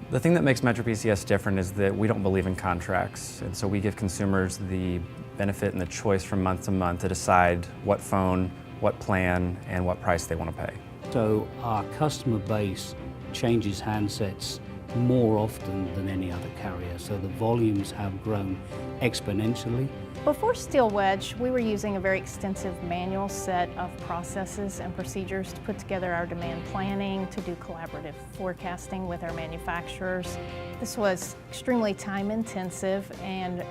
The thing that makes MetroPCS different is that we don't believe in contracts, and so we give consumers the benefit and the choice from month to month to decide what phone, what plan, and what price they want to pay. So our customer base changes handsets more often than any other carrier, so the volumes have grown exponentially. Before Steelwedge, we were using a very extensive manual set of processes and procedures to put together our demand planning, to do collaborative forecasting with our manufacturers. This was extremely time intensive and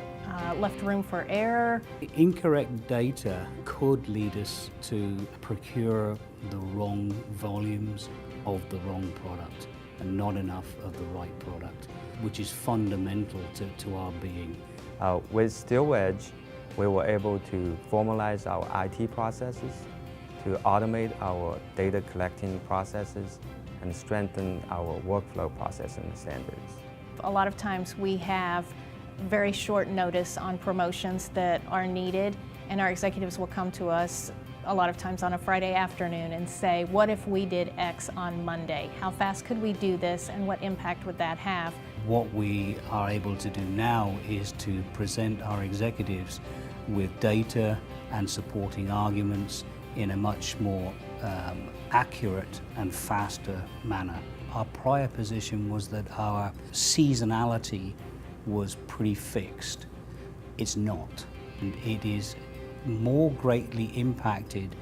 left room for error. Incorrect data could lead us to procure the wrong volumes of the wrong product and not enough of the right product, which is fundamental to our being. With Steelwedge, we were able to formalize our IT processes, to automate our data collecting processes, and strengthen our workflow processing standards. A lot of times we have very short notice on promotions that are needed, and our executives will come to us a lot of times on a Friday afternoon and say, what if we did X on Monday? How fast could we do this, and what impact would that have? What we are able to do now is to present our executives with data and supporting arguments in a much more accurate and faster manner. Our prior position was that our seasonality was pretty fixed. It's not. And it is more greatly impacted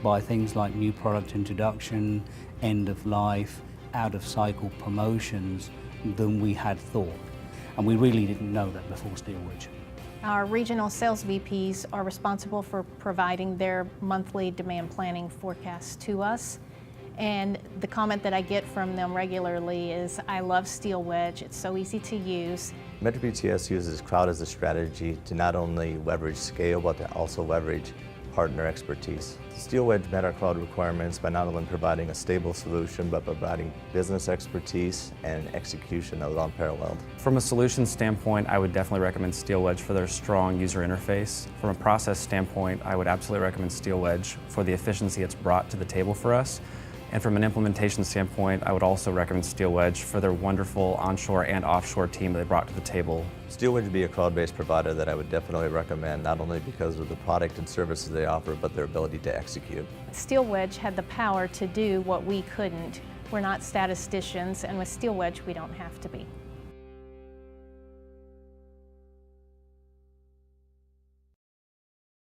by things like new product introduction, end of life, out of cycle promotions than we had thought. And we really didn't know that before Steelwedge. Our regional sales VPs are responsible for providing their monthly demand planning forecasts to us. And the comment that I get from them regularly is, I love Steelwedge, it's so easy to use. MetroPCS uses cloud as a strategy to not only leverage scale, but to also leverage partner expertise. Steelwedge met our cloud requirements by not only providing a stable solution, but providing business expertise and execution that was unparalleled. From a solutions standpoint, I would definitely recommend Steelwedge for their strong user interface. From a process standpoint, I would absolutely recommend Steelwedge for the efficiency it's brought to the table for us. And from an implementation standpoint, I would also recommend Steelwedge for their wonderful onshore and offshore team that they brought to the table. Steelwedge would be a cloud-based provider that I would definitely recommend, not only because of the product and services they offer, but their ability to execute. Steelwedge had the power to do what we couldn't. We're not statisticians, and with Steelwedge, we don't have to be.